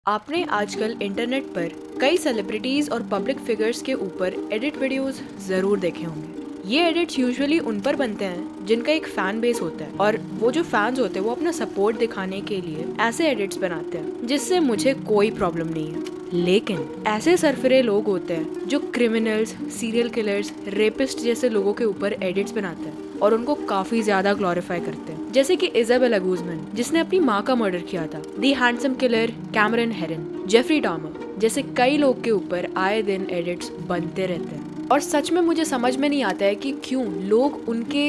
आपने आजकल इंटरनेट पर कई सेलिब्रिटीज और पब्लिक फिगर्स के ऊपर एडिट वीडियोस जरूर देखे होंगे। ये एडिट्स यूजुअली उन पर बनते हैं जिनका एक फैन बेस होता है और वो जो फैंस होते हैं वो अपना सपोर्ट दिखाने के लिए ऐसे एडिट्स बनाते हैं, जिससे मुझे कोई प्रॉब्लम नहीं है। लेकिन ऐसे सरफरे लोग होते हैं जो क्रिमिनल्स, सीरियल किलर्स, रेपिस्ट जैसे लोगों के ऊपर एडिट्स बनाते हैं और उनको काफी ज्यादा ग्लोरीफाई करते हैं, जैसे कि इजाबेला गुज़मैन जिसने अपनी माँ का मर्डर किया था, दी हैंडसम किलर कैमरन हेरन, जेफरी डॉमर जैसे कई लोग के ऊपर आए दिन एडिट्स बनते रहते हैं। और सच में मुझे समझ में नहीं आता है कि क्यों लोग उनके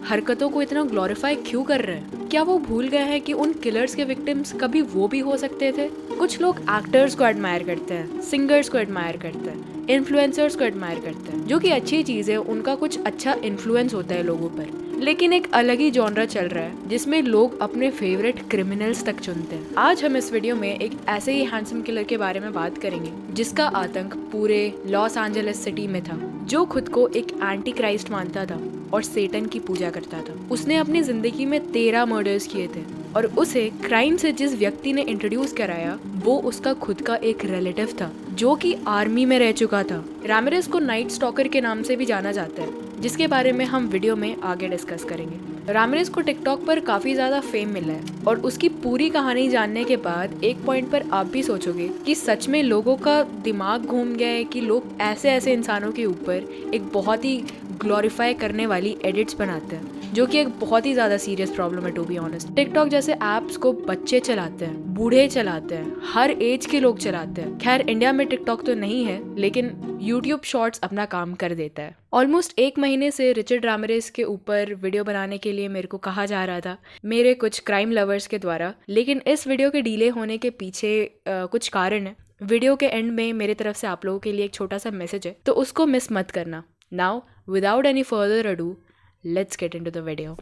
हरकतों को इतना ग्लोरीफाई क्यों कर रहे हैं। क्या वो भूल गए हैं कि उन किलर्स के विक्टिम्स कभी वो भी हो सकते थे? कुछ लोग एक्टर्स को एडमायर करते हैं, सिंगर्स को एडमायर करते हैं, इन्फ्लुएंसर्स को एडमायर करते हैं, जो कि अच्छी चीज़ है, उनका कुछ अच्छा इन्फ्लुएंस होता है लोगों पर। लेकिन एक अलग ही जॉनरा चल रहा है जिसमें लोग अपने फेवरेट क्रिमिनल्स तक चुनते हैं। आज हम इस वीडियो में एक ऐसे ही हैंडसम किलर के बारे में बात करेंगे जिसका आतंक पूरे लॉस एंजलिस सिटी में था, जो खुद को एक एंटी क्राइस्ट मानता था और सेटन की पूजा करता था। उसने अपनी जिंदगी में 13 मर्डर्स किए थे और उसे क्राइम से जिस व्यक्ति ने इंट्रोड्यूस कराया वो उसका खुद का एक रिलेटिव था जो कि आर्मी में रह चुका था। रामिरेज को नाइट स्टॉकर के नाम से भी जाना जाता है, जिसके बारे में हम वीडियो में आगे डिस्कस करेंगे। रामिरेज को टिकटॉक पर काफी ज्यादा फेम मिला है और उसकी पूरी कहानी जानने के बाद एक पॉइंट पर आप भी सोचोगे कि सच में लोगों का दिमाग घूम गया है कि लोग ऐसे ऐसे इंसानों के ऊपर एक बहुत ही ग्लोरीफाई करने वाली एडिट्स बनाते हैं, जो कि एक बहुत ही ज्यादा सीरियस प्रॉब्लम है टू बी ऑनेस्ट। टिकटॉक जैसे एप्स को बच्चे चलाते हैं, बूढ़े चलाते हैं, हर एज के लोग चलाते हैं। खैर इंडिया में टिकटॉक तो नहीं है, लेकिन यूट्यूब शॉर्ट्स अपना काम कर देता है। ऑलमोस्ट 1 महीने से रिचर्ड रामिरेज के ऊपर वीडियो बनाने के लिए मेरे को कहा जा रहा था मेरे कुछ क्राइम लवर्स के द्वारा, लेकिन इस वीडियो के डिले होने के पीछे कुछ कारण है। वीडियो के एंड में मेरे तरफ से आप लोगों के लिए एक छोटा सा मैसेज है, तो उसको मिस मत करना। Now without any further ado, let's get into the video.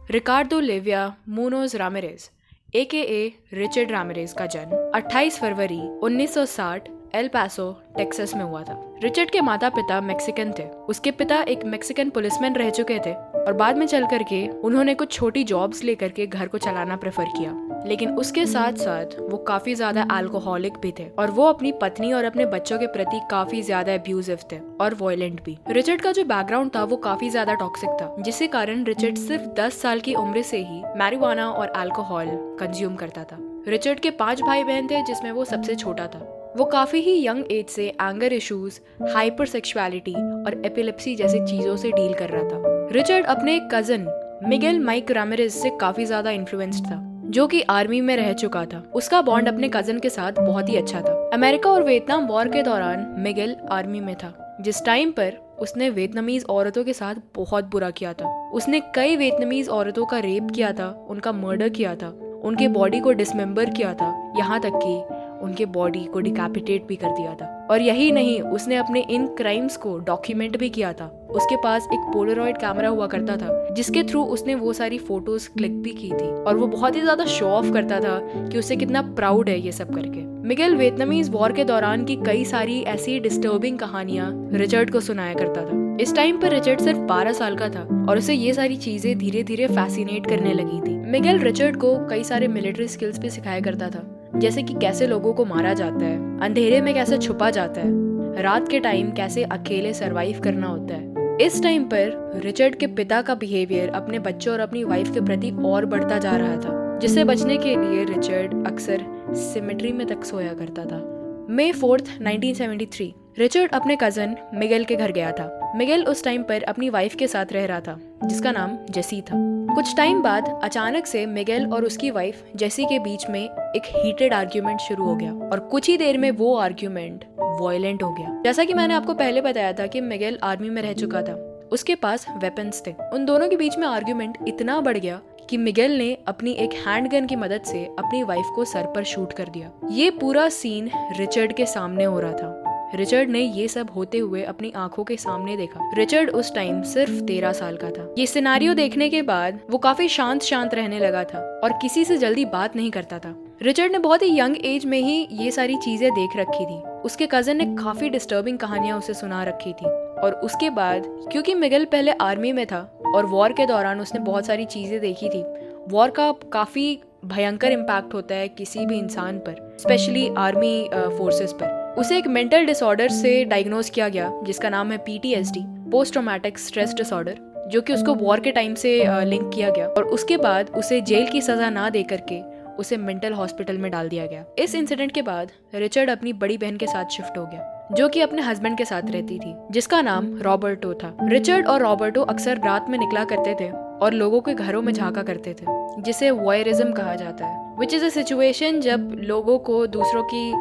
Ricardo Leyva Munoz Ramirez AKA Richard Ramirez का जन्म 28 फरवरी 1960 एल पासो टेक्सास में हुआ था। रिचर्ड के माता पिता मैक्सिकन थे। उसके पिता एक मैक्सिकन पुलिसमैन रह चुके थे और बाद में चल करके उन्होंने कुछ छोटी जॉब्स लेकर के घर को चलाना प्रेफर किया, लेकिन उसके साथ साथ वो काफी ज्यादा अल्कोहलिक भी थे और वो अपनी पत्नी और अपने बच्चों के प्रति काफी ज्यादा अब्यूजिव थे और वायलेंट भी। रिचर्ड का जो बैकग्राउंड था वो काफी ज्यादा टॉक्सिक था, जिसके कारण रिचर्ड सिर्फ 10 साल की उम्र से ही मैरिजुआना और अल्कोहल कंज्यूम करता था। रिचर्ड के 5 भाई बहन थे, जिसमें वो सबसे छोटा था। वो काफी ही यंग एज से एंगर इश्यूज, हाइपर सेक्सुअलिटी और एपिलेप्सी जैसी चीजों से डील कर रहा था। रिचर्ड अपने कजन मिगेल माइक रामिरेज से काफी ज्यादा इन्फ्लुएंस्ड था, जो कि आर्मी में रह चुका था। उसका बॉन्ड अपने कजन के साथ बहुत ही अच्छा था। अमेरिका और वियतनाम वॉर के दौरान मिगेल आर्मी में था, जिस टाइम पर उसने वियतनामीज औरतों के साथ बहुत बुरा किया था। उसने कई वियतनामीज औरतों का रेप किया था, उनका मर्डर किया था, उनके बॉडी को डिसमेंबर किया था, यहाँ तक कि उनके बॉडी को डिकैपिटेट भी कर दिया था। और यही नहीं, उसने अपने इन क्राइम्स को डॉक्यूमेंट भी किया था। उसके पास एक पोलरॉइड कैमरा हुआ करता था, जिसके थ्रू उसने वो सारी फोटोज क्लिक भी की थी और वो बहुत ही ज्यादा शो ऑफ करता था कि उसे कितना प्राउड है ये सब करके। मिगेल वियतनामीज वॉर के दौरान की कई सारी ऐसी डिस्टर्बिंग कहानियां रिचर्ड को सुनाया करता था। इस टाइम पर रिचर्ड सिर्फ 12 साल का था और उसे ये सारी चीजें धीरे धीरे फैसिनेट करने लगी थी। मिगेल रिचर्ड को कई सारे मिलिट्री स्किल्स भी सिखाया करता था, जैसे कि कैसे लोगों को मारा जाता है, अंधेरे में कैसे छुपा जाता है, रात के टाइम कैसे अकेले सरवाइव करना होता है। इस टाइम पर रिचर्ड के पिता का बिहेवियर अपने बच्चों और अपनी वाइफ के प्रति और बढ़ता जा रहा था, जिससे बचने के लिए रिचर्ड अक्सर सिमेट्री में तक सोया करता था। मई 4, 1973 रिचर्ड अपने कजन मिगेल के घर गया था। मिगेल उस टाइम पर अपनी वाइफ के साथ रह रहा था, जिसका नाम जेसी था। कुछ टाइम बाद अचानक से मिगेल और उसकी वाइफ जेसी के बीच में एक हीटेड आर्ग्यूमेंट शुरू हो गया और कुछ ही देर में वो आर्ग्यूमेंट वायलेंट हो गया। जैसा कि मैंने आपको पहले बताया था कि मिगेल आर्मी में रह चुका था, उसके पास वेपन्स थे। उन दोनों के बीच में आर्ग्यूमेंट इतना बढ़ गया कि मिगेल ने अपनी एक हैंडगन की मदद से अपनी वाइफ को सर पर शूट कर दिया। ये पूरा सीन रिचर्ड के सामने हो रहा था। रिचर्ड ने ये सब होते हुए अपनी आंखों के सामने देखा। रिचर्ड उस टाइम सिर्फ 13 साल का था। ये सिनारियो देखने के बाद वो काफी शांत रहने लगा था और किसी से जल्दी बात नहीं करता था। रिचर्ड ने बहुत ही यंग एज में ही ये सारी चीजें देख रखी थी। उसके कजन ने काफी डिस्टर्बिंग कहानियां उसे सुना रखी थी। और उसके बाद क्योंकि मिगेल पहले आर्मी में था और वॉर के दौरान उसने बहुत सारी चीज़ें देखी थी। वॉर का काफ़ी भयंकर इम्पैक्ट होता है किसी भी इंसान पर, स्पेशली आर्मी फोर्सेस पर। उसे एक मेंटल डिसऑर्डर से डायग्नोज किया गया जिसका नाम है PTSD, post traumatic stress disorder, जो कि उसको वॉर के टाइम से लिंक किया गया। और उसके बाद उसे जेल की सज़ा ना दे करके उसे मेंटल हॉस्पिटल में डाल दिया गया। इस इंसिडेंट के बाद रिचर्ड अपनी बड़ी बहन के साथ शिफ्ट हो गया, जो कि अपने हस्बैंड के साथ रहती थी, जिसका नाम रॉबर्टो था। रिचर्ड और रॉबर्टो अक्सर रात में निकला करते थे और लोगों के घरों में झांका करते थे, जिसे वॉयरिज्म कहा जाता है, विच इज़ अ सिचुएशन जब लोगों को दूसरों की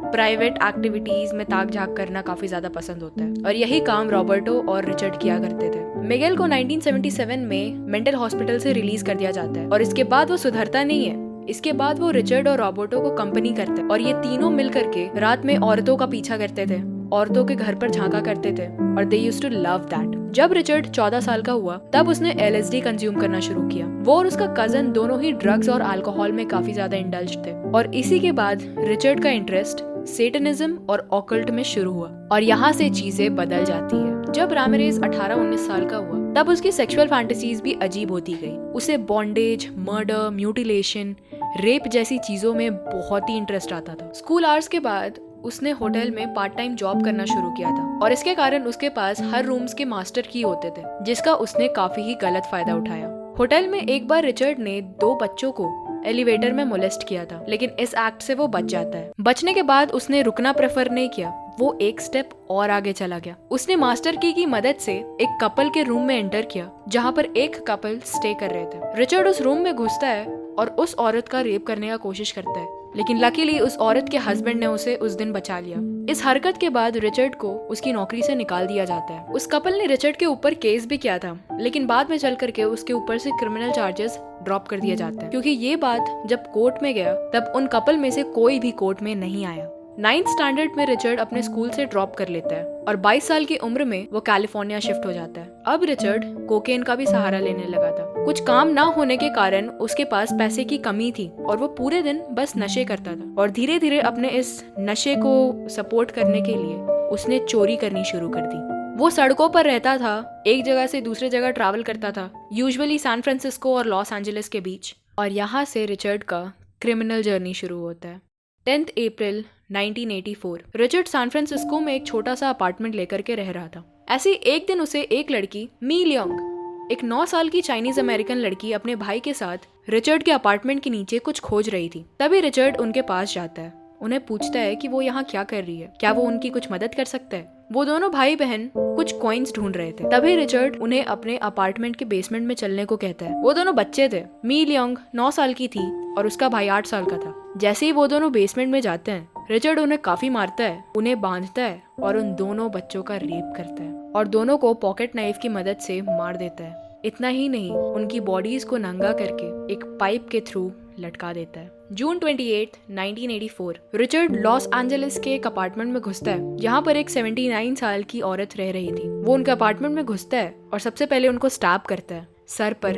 प्राइवेट एक्टिविटीज में ताक झाक करना काफी ज्यादा पसंद होता है। और यही काम रॉबर्टो और रिचर्ड किया करते थे। मिगेल को 1977 में मेंटल हॉस्पिटल से रिलीज कर दिया जाता है और इसके बाद वो सुधरता नहीं है। इसके बाद वो रिचर्ड और रॉबर्टो को कंपनी करते हैं और ये तीनों मिल करके रात में औरतों का पीछा करते थे, औरतों के घर पर झांका करते थे और they used to love that. जब रिचर्ड 14 साल का हुआ तब उसने LSD कंज्यूम करना शुरू किया। वो और उसका कजन दोनों ही ड्रग्स और अल्कोहल में काफी ज्यादा इंडल्ज थे और इसी के बाद रिचर्ड का इंटरेस्ट सेटनिज्म और ऑकल्ट में शुरू हुआ और यहाँ से चीजें बदल जाती है। जब रामिरेज 18-19 साल का हुआ तब उसकी सेक्सुअल फैंटेसीज भी अजीब होती गई। उसे बॉन्डेज, मर्डर, म्यूटिलेशन, रेप जैसी चीजों में बहुत ही इंटरेस्ट आता था। स्कूल आवर्स के बाद उसने होटल में पार्ट टाइम जॉब करना शुरू किया था और इसके कारण उसके पास हर रूम्स के मास्टर की होते थे, जिसका उसने काफी ही गलत फायदा उठाया। होटल में एक बार रिचर्ड ने 2 बच्चों को एलिवेटर में मोलेस्ट किया था, लेकिन इस एक्ट से वो बच जाता है। बचने के बाद उसने रुकना प्रेफर नहीं किया, वो एक स्टेप और आगे चला गया। उसने मास्टर की मदद से एक कपल के रूम में एंटर किया जहाँ पर एक कपल स्टे कर रहे थे। रिचर्ड उस रूम में घुसता है और उस औरत का रेप करने का कोशिश करता है, लेकिन लकीली उस औरत के हस्बैंड ने उसे उस दिन बचा लिया। इस हरकत के बाद रिचर्ड को उसकी नौकरी से निकाल दिया जाता है। उस कपल ने रिचर्ड के ऊपर केस भी किया था, लेकिन बाद में चल करके उसके ऊपर से क्रिमिनल चार्जेस ड्रॉप कर दिया जाता है, क्योंकि ये बात जब कोर्ट में गया तब उन कपल में से कोई भी कोर्ट में नहीं आया। 9th स्टैंडर्ड में रिचर्ड अपने स्कूल से ड्रॉप कर लेता है और 22 साल की उम्र में वो कैलिफोर्निया शिफ्ट हो जाता है। अब रिचर्ड कोकेन का भी सहारा लेने लगा था। कुछ काम ना होने के कारण उसके पास पैसे की कमी थी और वो पूरे दिन बस नशे करता था और धीरे धीरे अपने इस नशे को सपोर्ट करने के लिए उसने चोरी करनी शुरू कर दी। वो सड़कों पर रहता था, एक जगह से दूसरी जगह ट्रैवल करता था, यूजुअली सैन फ्रांसिस्को और लॉस एंजलिस के बीच, और यहाँ से रिचर्ड का क्रिमिनल जर्नी शुरू होता है। 10 अप्रैल 1984 रिचर्ड सैन फ्रांसिस्को में एक छोटा सा अपार्टमेंट लेकर के रह रहा था। ऐसे एक दिन उसे एक लड़की मी लियोंग, एक 9 साल की चाइनीज अमेरिकन लड़की, अपने भाई के साथ रिचर्ड के अपार्टमेंट के नीचे कुछ खोज रही थी। तभी रिचर्ड उनके पास जाता है, उन्हें पूछता है कि वो यहाँ क्या कर रही है, क्या वो उनकी कुछ मदद कर सकता है। वो दोनों भाई बहन कुछ कॉइन्स ढूंढ रहे थे। तभी रिचर्ड उन्हें अपने अपार्टमेंट के बेसमेंट में चलने को कहता है। वो दोनों बच्चे थे। मी लियोंग 9 साल की थी और उसका भाई 8 साल का था। जैसे ही वो दोनों बेसमेंट में जाते हैं, रिचर्ड उन्हें काफी मारता है, उन्हें बांधता है और उन दोनों बच्चों का रेप करता है और दोनों को पॉकेट नाइफ की मदद से मार देता है। इतना ही नहीं, उनकी बॉडीज को नंगा करके एक पाइप के थ्रू लटका देता है। जून 28, 1984 रिचर्ड लॉस एंजलिस के एक अपार्टमेंट में घुसता है जहाँ पर एक 79 साल की औरत रह रही थी। वो उनके अपार्टमेंट में घुसता है और सबसे पहले उनको स्टैब करता है, सर पर,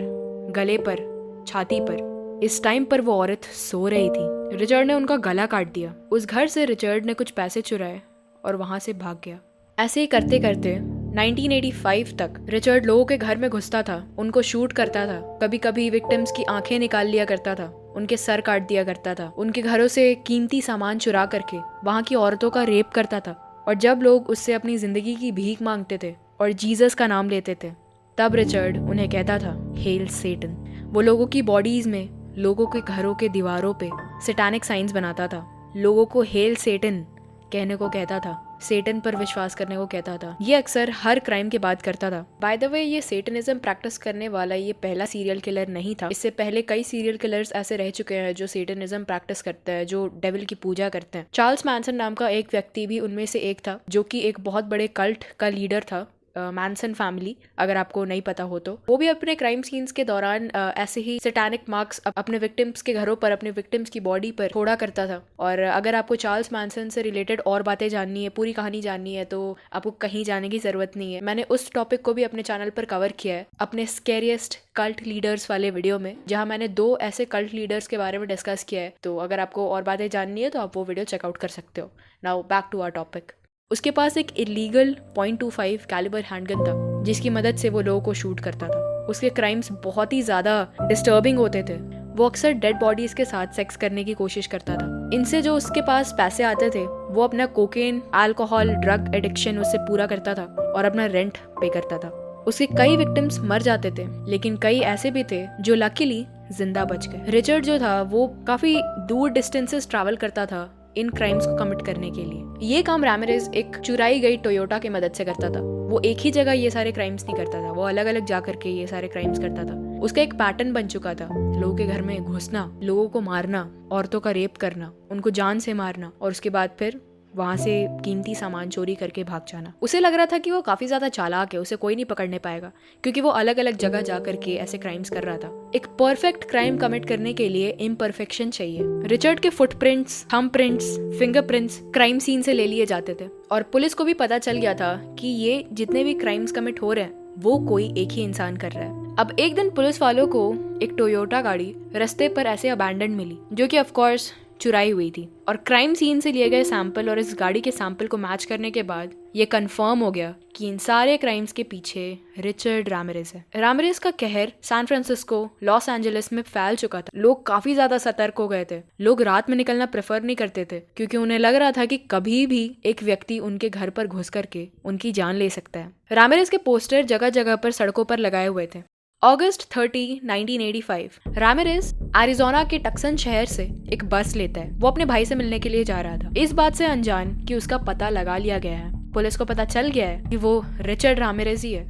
गले पर, छाती पर। इस टाइम पर वो औरत सो रही थी। रिचर्ड ने उनका गला काट दिया। उस घर से रिचर्ड ने कुछ पैसे चुराए और वहां से भाग गया। ऐसे ही करते करते 1985 तक रिचर्ड लोगों के घर में घुसता था, उनको शूट करता था, कभी कभी विक्टिम्स की आंखें निकाल लिया करता था, उनके सर काट दिया करता था, उनके घरों से कीमती सामान चुरा करके वहाँ की औरतों का रेप करता था। और जब लोग उससे अपनी जिंदगी की भीख मांगते थे और जीसस का नाम लेते थे, तब रिचर्ड उन्हें कहता था हेल सेटन। वो लोगों की बॉडीज में, लोगों के घरों के दीवारों पे सैटानिक साइंस बनाता था, लोगों को हेल सेटन कहने को कहता था, सेटन पर विश्वास करने को कहता था। ये अक्सर हर क्राइम के बाद करता था। बाय द वे, ये सेटनिज्म प्रैक्टिस करने वाला ये पहला सीरियल किलर नहीं था। इससे पहले कई सीरियल किलर्स ऐसे रह चुके हैं जो सेटनिज्म प्रैक्टिस करते हैं, जो डेविल की पूजा करते हैं। चार्ल्स मैनसन नाम का एक व्यक्ति भी उनमें से एक था, जो कि एक बहुत बड़े कल्ट का लीडर था, मैनसन फैमिली, अगर आपको नहीं पता हो तो। वो भी अपने क्राइम सीन्स के दौरान ऐसे ही सैटानिक मार्क्स अपने विक्टिम्स के घरों पर, अपने विक्टिम्स की बॉडी पर छोड़ा करता था। और अगर आपको चार्ल्स मैनसन से रिलेटेड और बातें जाननी है, पूरी कहानी जाननी है, तो आपको कहीं जाने की जरूरत नहीं है। मैंने उस टॉपिक को भी अपने चैनल पर कवर किया है अपने स्कैरिएस्ट कल्ट लीडर्स वाले वीडियो में, जहां मैंने 2 ऐसे कल्ट लीडर्स के बारे में डिस्कस किया है। तो अगर आपको और बातें जाननी है तो आप वो वीडियो चेकआउट कर सकते हो। Now back to our topic. उसके पास एक इलीगल .25 कैलिबर हैंडगन था जिसकी मदद से वो लोगों को शूट करता था। उसके क्राइम्स बहुत ही ज्यादा डिस्टर्बिंग होते थे। वो अक्सर डेड बॉडीज के साथ सेक्स करने की कोशिश करता था। इनसे जो उसके पास पैसे आते थे वो अपना कोकेन, अल्कोहल, ड्रग एडिक्शन उससे पूरा करता था और अपना रेंट पे करता था। उसके कई विक्टिम्स मर जाते थे लेकिन कई ऐसे भी थे जो लकीली जिंदा बच गए। रिचर्ड जो था वो काफी दूर डिस्टेंसेस ट्रैवल करता था इन क्राइम्स को कमिट करने के लिए। ये काम रामिरेज एक चुराई गई टोयोटा की मदद से करता था। वो एक ही जगह ये सारे क्राइम्स नहीं करता था, वो अलग अलग जा करके ये सारे क्राइम्स करता था। उसका एक पैटर्न बन चुका था, लोगों के घर में घुसना, लोगों को मारना, औरतों का रेप करना, उनको जान से मारना और उसके बाद फिर वहां से कीमती सामान चोरी करके भाग जाना। उसे लग रहा था कि वो काफी ज्यादा चालाक है, उसे कोई नहीं पकड़ने पाएगा क्योंकि वो अलग अलग जगह जा करके ऐसे क्राइम्स कर रहा था। एक परफेक्ट क्राइम कमिट करने के लिए इम्परफेक्शन चाहिए। रिचर्ड के फुटप्रिंट्स, थंबप्रिंट्स, फिंगरप्रिंट्स क्राइम सीन से ले लिए जाते थे और पुलिस को भी पता चल गया था कि ये जितने भी क्राइम्स कमिट हो रहे हैं वो कोई एक ही इंसान कर रहा है। अब एक दिन पुलिस वालों को एक टोयोटा गाड़ी रास्ते पर ऐसे अबैंडन मिली जो कि ऑफ कोर्स चुराई हुई थी और क्राइम सीन से लिए गए सैंपल और इस गाड़ी के सैंपल को मैच करने के बाद ये कंफर्म हो गया कि इन सारे क्राइम्स के पीछे रिचर्ड रामिरेज है। रामिरेज का कहर सैन फ्रांसिस्को, लॉस एंजलिस में फैल चुका था। लोग काफी ज्यादा सतर्क हो गए थे। लोग रात में निकलना प्रेफर नहीं करते थे क्योंकि उन्हें लग रहा था कि कभी भी एक व्यक्ति उनके घर पर घुस करके उनकी जान ले सकता है। रामिरेज के पोस्टर जगह जगह पर सड़कों पर लगाए हुए थे। अगस्त 30, 1985 रामिरेज एरिजोना के टक्सन शहर से एक बस लेता है। वो अपने भाई से मिलने के लिए जा रहा था, इस बात से अनजान कि उसका पता लगा लिया गया है। पुलिस को पता चल गया है कि वो रिचर्ड रामिरेज ही है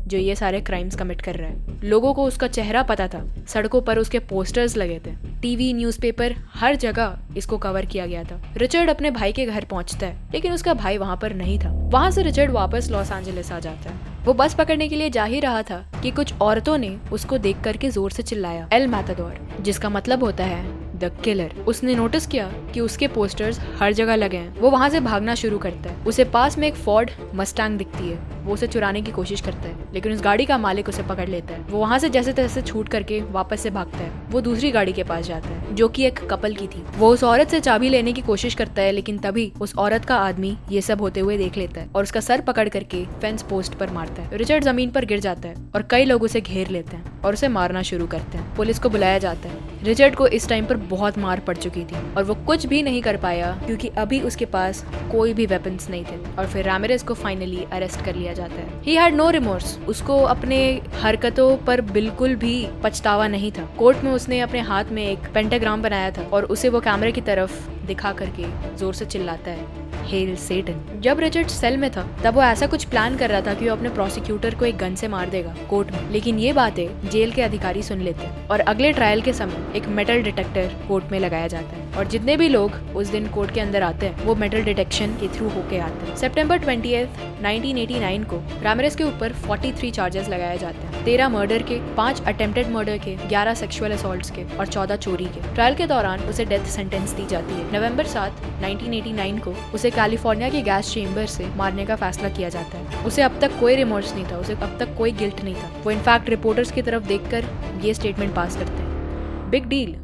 जो ये सारे क्राइम्स कमिट कर रहा है। लोगों को उसका चेहरा पता था, सड़कों पर उसके पोस्टर्स लगे थे, टीवी, न्यूज़पेपर, हर जगह इसको कवर किया गया था। रिचर्ड अपने भाई के घर पहुंचता है लेकिन उसका भाई वहां पर नहीं था। वहां से रिचर्ड वापस लॉस एंजलिस आ जाता है। वो बस पकड़ने के लिए जा ही रहा था कि कुछ औरतों ने उसको देख करके जोर से चिल्लाया, एल मैटाडोर, जिसका मतलब होता है द किलर। उसने नोटिस किया कि उसके पोस्टर्स हर जगह लगे हैं। वो वहां से भागना शुरू करता है। उसे पास में एक फोर्ड मस्टैंग दिखती है। वो उसे चुराने की कोशिश करता है लेकिन उस गाड़ी का मालिक उसे पकड़ लेता है। वो वहां से जैसे तैसे छूट करके वापस से भागता है। वो दूसरी गाड़ी के पास जाता है जो कि एक कपल की थी। वो उस औरत से चाबी लेने की कोशिश करता है लेकिन तभी उस औरत का आदमी ये सब होते हुए देख लेता है और उसका सर पकड़ करके फेंस पोस्ट पर मारता है। रिचर्ड जमीन पर गिर जाता है और कई लोग उसे घेर लेते हैं और उसे मारना शुरू करते हैं। पुलिस को बुलाया जाता है। रिचर्ड को इस टाइम पर बहुत मार पड़ चुकी थी और वो कुछ भी नहीं कर पाया क्योंकि अभी उसके पास कोई भी वेपन्स नहीं थे और फिर रामिरेज को फाइनली अरेस्ट कर लिया जाता है। He had no remorse. उसको अपने हरकतों पर बिल्कुल भी पछतावा नहीं था। कोर्ट में उसने अपने हाथ में एक पेंटाग्राम बनाया था और उसे वो कैमरे की तरफ दिखा करके जोर से चिल्लाता है, हेल सेटन। जब रिचर्ड सेल में था तब वो ऐसा कुछ प्लान कर रहा था कि वो अपने प्रोसिक्यूटर को एक गन से मार देगा कोर्ट में, लेकिन ये बातें जेल के अधिकारी सुन लेते हैं और अगले ट्रायल के समय एक मेटल डिटेक्टर कोर्ट में लगाया जाता है और जितने भी लोग उस दिन कोर्ट के अंदर आते हैं वो मेटल डिटेक्शन के थ्रू होके आते हैं। सितंबर 20, 1989 को रामिरेज के ऊपर 43 चार्जेस लगाए जाते हैं, 13 मर्डर के, 5 अटेम्प्टेड मर्डर के, 11 सेक्सुअल असॉल्ट्स के और 14 चोरी के। ट्रायल के दौरान उसे डेथ सेंटेंस दी जाती है। नवंबर 7, 1989 को उसे कैलिफोर्निया के गैस चेंबर से मारने का फैसला किया जाता है। उसे अब तक कोई रिमोर्स नहीं था, उसे अब तक कोई गिल्ट नहीं था। वो इनफैक्ट रिपोर्टर्स की तरफ देखकर ये स्टेटमेंट पास करते हैं, big deal,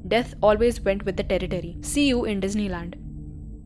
death always went with the territory, see you in Disneyland.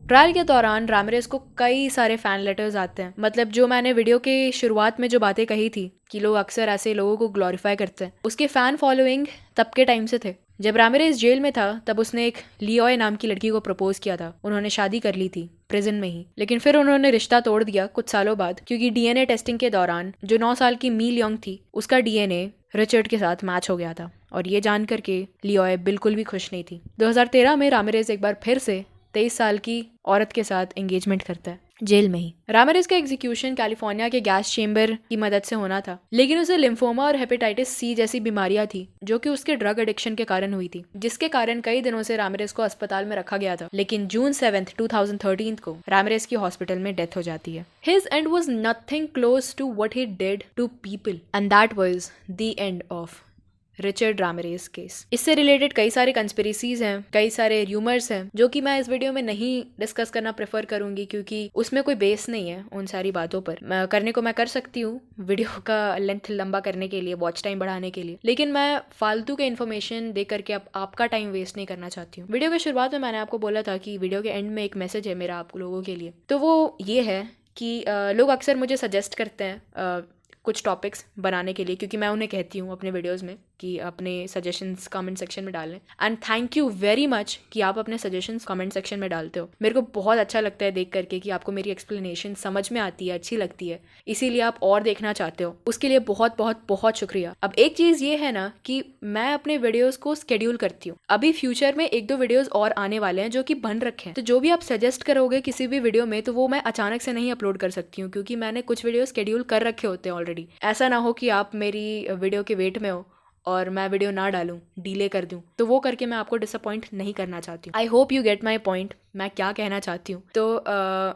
Trial के दौरान रामिरेज को कई सारे फैन लेटर्स आते हैं। मतलब जो मैंने वीडियो के शुरुआत में जो बातें कही थी कि लोग अक्सर ऐसे लोगों को ग्लोरीफाई करते हैं, उसके फैन फॉलोइंग तब के टाइम से थे। जब रामिरेज जेल में था तब उसने एक लियोय नाम की लड़की को प्रपोज किया था। उन्होंने शादी कर ली थी प्रिजन में ही, लेकिन फिर उन्होंने रिश्ता तोड़ दिया कुछ सालों बाद क्योंकि डीएनए टेस्टिंग के दौरान जो 9 साल की मी लियोंग थी उसका डीएनए रिचर्ड के साथ मैच हो गया था और ये जान करके लियोय बिल्कुल भी खुश नहीं थी। 2013 में रामिरेज एक बार फिर से 23 साल की औरत के साथ एंगेजमेंट करता है जेल में ही। रामिरेज का एग्जीक्यूशन कैलिफोर्निया के गैस चेंबर की मदद से होना था, लेकिन उसे लिम्फोमा और हेपेटाइटिस सी जैसी बीमारियां थी जो कि उसके ड्रग एडिक्शन के कारण हुई थी, जिसके कारण कई दिनों से रामिरेज को अस्पताल में रखा गया था। लेकिन जून 7, 2013 को रामिरेज की हॉस्पिटल में डेथ हो जाती है। His end was nothing close to what he did to people and that was the end of Richard Ramirez case. इससे रिलेटेड कई सारे कंस्पिरेसीज हैं, कई सारे र्यूमर्स हैं जो कि मैं इस वीडियो में नहीं डिस्कस करना प्रेफर करूंगी क्योंकि उसमें कोई बेस नहीं है उन सारी बातों पर। करने को मैं कर सकती हूँ वीडियो का लेंथ लंबा करने के लिए, वॉच टाइम बढ़ाने के लिए, लेकिन मैं फालतू के इन्फॉर्मेशन दे करके आपका टाइम वेस्ट नहीं करना चाहती हूँ। वीडियो के शुरुआत में मैंने आपको बोला था कि वीडियो के एंड में एक मैसेज है मेरा आप लोगों के लिए, तो वो ये है कि लोग अक्सर मुझे सजेस्ट करते हैं कुछ टॉपिक्स बनाने के लिए, क्योंकि मैं उन्हें कहती हूँ अपने वीडियोस में कि अपने सजेशंस कमेंट सेक्शन में डालें। And thank you very much कि आप अपने सजेशंस कमेंट सेक्शन में डालते हो। मेरे को बहुत अच्छा लगता है देख करके कि आपको मेरी एक्सप्लेनेशन समझ में आती है, अच्छी लगती है, इसीलिए आप और देखना चाहते हो। उसके लिए बहुत बहुत बहुत शुक्रिया। अब एक चीज़ ये है ना कि मैं अपने वीडियोज़ को स्केड्यूल करती हूँ। अभी फ्यूचर में 1-2 वीडियोज़ और आने वाले हैं जो कि बन रखे हैं, तो जो भी आप सजेस्ट करोगे किसी भी वीडियो में तो वो मैं अचानक से नहीं अपलोड कर सकती हूँ, क्योंकि मैंने कुछ वीडियो स्केड्यूल कर रखे होते हैं ऑलरेडी। ऐसा ना हो कि आप मेरी वीडियो के वेट में हो और मैं वीडियो ना डालूं, डिले कर दूं, तो वो करके मैं आपको डिसअपॉइंट नहीं करना चाहती हूँ। I hope you get my point, मैं क्या कहना चाहती हूँ। तो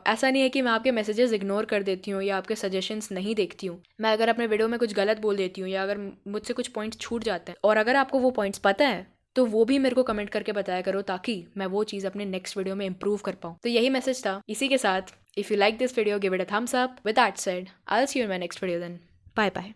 ऐसा नहीं है कि मैं आपके मैसेजेस इग्नोर कर देती हूँ या आपके सजेशंस नहीं देखती हूँ। मैं अगर अपने वीडियो में कुछ गलत बोल देती हूँ या अगर मुझसे कुछ पॉइंट्स छूट जाते हैं और अगर आपको वो पॉइंट्स पता है तो वो भी मेरे को कमेंट करके बताया करो, ताकि मैं वो चीज़ अपने नेक्स्ट वीडियो में इंप्रूव कर पाऊँ। तो यही मैसेज था। इसी के साथ if you like this video give it a thumbs up. With that said I will see you in my next video then. Bye bye.